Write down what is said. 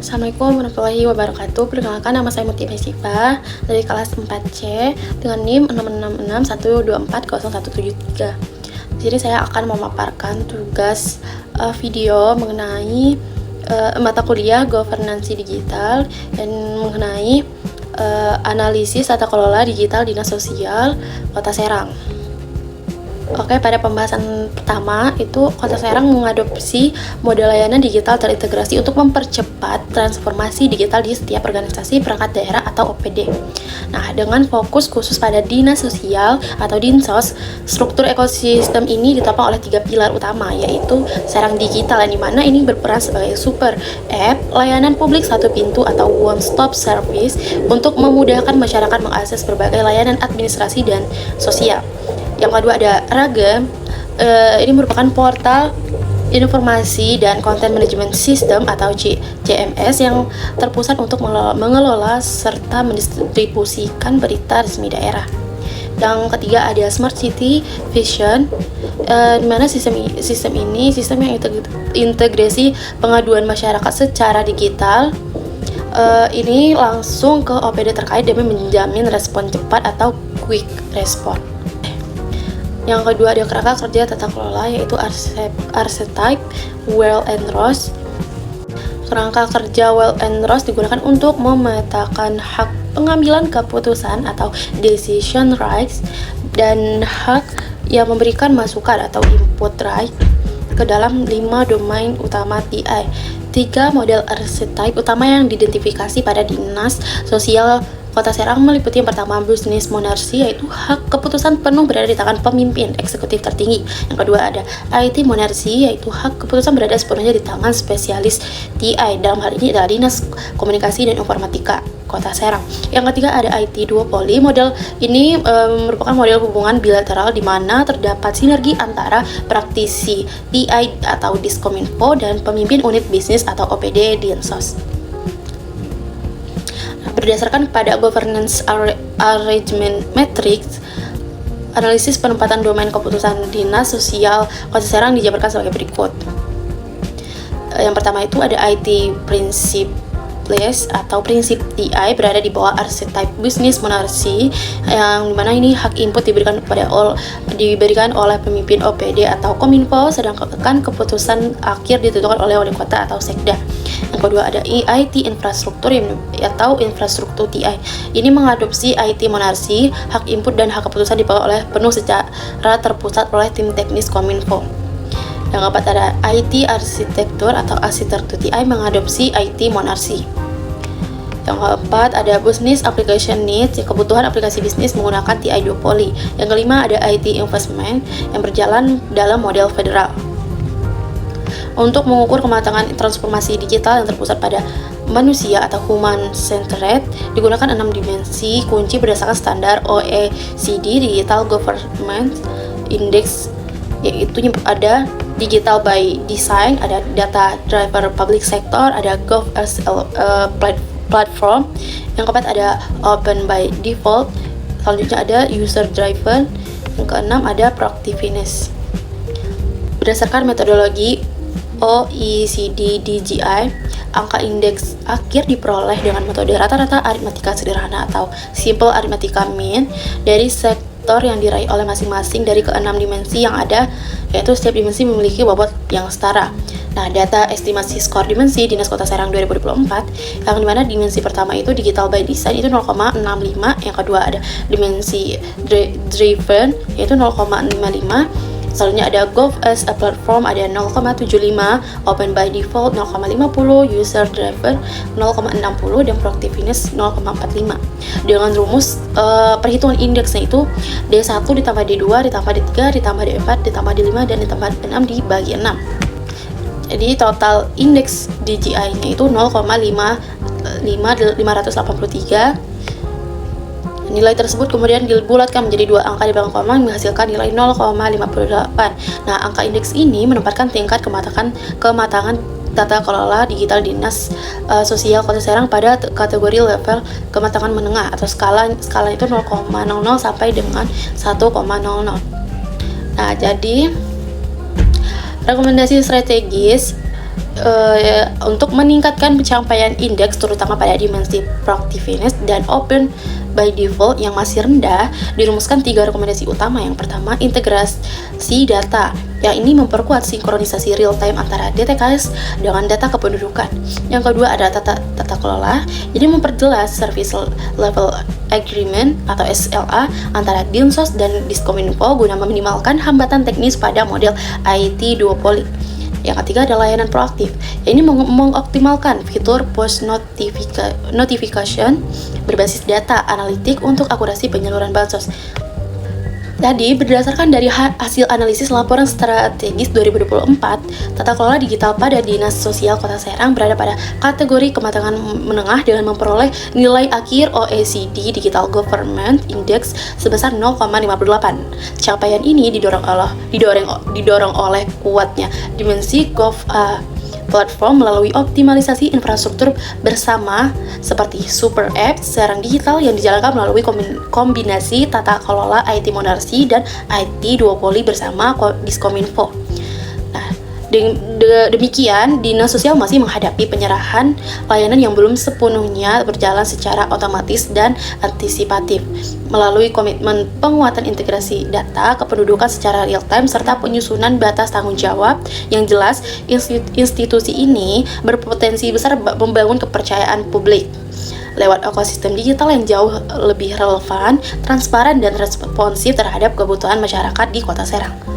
Assalamualaikum warahmatullahi wabarakatuh. Perkenalkan, nama saya Mutia Sipa dari kelas 4C dengan NIM 666124017. Jadi saya akan memaparkan tugas video mengenai mata kuliah governansi digital dan mengenai analisis tata kelola digital Dinas Sosial Kota Serang. Oke, pada pembahasan pertama itu Kota Serang mengadopsi model layanan digital terintegrasi untuk mempercepat transformasi digital di setiap organisasi perangkat daerah atau OPD. Nah, dengan fokus khusus pada Dinas Sosial atau Dinsos, struktur ekosistem ini ditopang oleh 3 pilar utama, yaitu Serang Digital, yang dimana ini berperan sebagai super app, layanan publik satu pintu atau one stop service untuk memudahkan masyarakat mengakses berbagai layanan administrasi dan sosial. Yang kedua ada Ragam, ini merupakan portal informasi dan konten manajemen sistem atau CMS yang terpusat untuk mengelola serta mendistribusikan berita resmi daerah. Yang ketiga ada Smart City Vision, di mana sistem yang integrasi pengaduan masyarakat secara digital. Ini langsung ke OPD terkait demi menjamin respon cepat atau quick response. Yang kedua ada kerangka kerja tata kelola, yaitu Archetype Well and Rose. Kerangka kerja Well and Rose digunakan untuk memetakan hak pengambilan keputusan atau decision rights dan hak yang memberikan masukan atau input right ke dalam 5 domain utama TI. 3 model archetype utama yang diidentifikasi pada Dinas Sosial Kota Serang meliputi yang pertama business monarchy, yaitu hak keputusan penuh berada di tangan pemimpin eksekutif tertinggi. Yang kedua ada IT monarchy, yaitu hak keputusan berada sepenuhnya di tangan spesialis TI. Dalam hal ini adalah Dinas Komunikasi dan Informatika Kota Serang. Yang ketiga ada IT duopoly. Model ini merupakan model hubungan bilateral di mana terdapat sinergi antara praktisi TI atau Diskominfo dan pemimpin unit bisnis atau OPD Dinsos. Berdasarkan pada governance arrangement matrix, analisis penempatan domain keputusan Dinas Sosial Kota Serang dijabarkan sebagai berikut. Yang pertama itu ada IT Principles atau prinsip TI berada di bawah archetype business monarchy, yang dimana ini hak input diberikan oleh pemimpin OPD atau Kominfo, sedangkan keputusan akhir ditentukan oleh wali kota atau sekda. Yang kedua ada IT infrastruktur atau infrastruktur TI. Ini mengadopsi IT monarchy, hak input dan hak keputusan dibawa oleh penuh secara terpusat oleh tim teknis Kominfo. Yang keempat ada IT arsitektur atau arsitektur TI mengadopsi IT monarchy. Yang keempat ada business application needs, kebutuhan aplikasi bisnis menggunakan TI duopoly. Yang kelima ada IT investment yang berjalan dalam model federal. Untuk mengukur kematangan transformasi digital yang terpusat pada manusia atau human centered, digunakan 6 dimensi kunci berdasarkan standar OECD Digital Government Index, yaitu ada digital by design, ada data driver public sector, ada gov as platform. Yang keempat ada open by default, selanjutnya ada user driven, yang keenam ada proactiveness. Berdasarkan metodologi OECD DGI, angka indeks akhir diperoleh dengan metode rata-rata aritmatika sederhana atau simple arithmetic mean dari sektor yang diraih oleh masing-masing dari keenam dimensi yang ada, yaitu setiap dimensi memiliki bobot yang setara. Nah, data estimasi skor dimensi Dinas Kota Serang 2024, yang dimana dimensi pertama itu digital by design itu 0,65, yang kedua ada dimensi driven yaitu 0,55, selanjutnya ada gov as a platform ada 0,75, open by default 0,50, user driven 0,60, dan proactiveness 0,45. Dengan rumus perhitungan indeksnya itu D1 ditambah D2 ditambah D3 ditambah D4 ditambah D5 dan ditambah D6 dibagi 6. Jadi total indeks DGI-nya itu 0,583. Nilai tersebut kemudian dibulatkan menjadi 2 angka di belakang koma menghasilkan nilai 0,58. Nah, angka indeks ini menempatkan tingkat kematangan tata kelola digital Dinas Sosial Kota Serang pada kategori level kematangan menengah atau skala itu 0,00 sampai dengan 1,00. Nah, jadi rekomendasi strategis untuk meningkatkan pencapaian indeks terutama pada dimensi proactiveness dan open by default yang masih rendah, dirumuskan 3 rekomendasi utama. Yang pertama, integrasi data, yang ini memperkuat sinkronisasi real time antara DTKS dengan data kependudukan. Yang kedua ada tata kelola, jadi memperjelas service level agreement atau SLA antara Dinsos dan Diskominfo guna meminimalkan hambatan teknis pada model IT duopoly. Yang ketiga adalah layanan proaktif. Ini mengoptimalkan fitur post notification berbasis data analitik untuk akurasi penyaluran bansos. Tadi, berdasarkan dari hasil analisis laporan strategis 2024, tata kelola digital pada Dinas Sosial Kota Serang berada pada kategori kematangan menengah dengan memperoleh nilai akhir OECD Digital Government Index sebesar 0,58. Capaian ini didorong oleh kuatnya dimensi platform melalui optimalisasi infrastruktur bersama seperti Super App Serang Digital yang dijalankan melalui kombinasi tata kelola IT Monarsi dan IT duopoly bersama Diskominfo. Nah, demikian, Dinas Sosial masih menghadapi penyerahan layanan yang belum sepenuhnya berjalan secara otomatis dan antisipatif melalui komitmen penguatan integrasi data kependudukan secara real time serta penyusunan batas tanggung jawab yang jelas. Institusi ini berpotensi besar membangun kepercayaan publik lewat ekosistem digital yang jauh lebih relevan, transparan, dan responsif terhadap kebutuhan masyarakat di Kota Serang.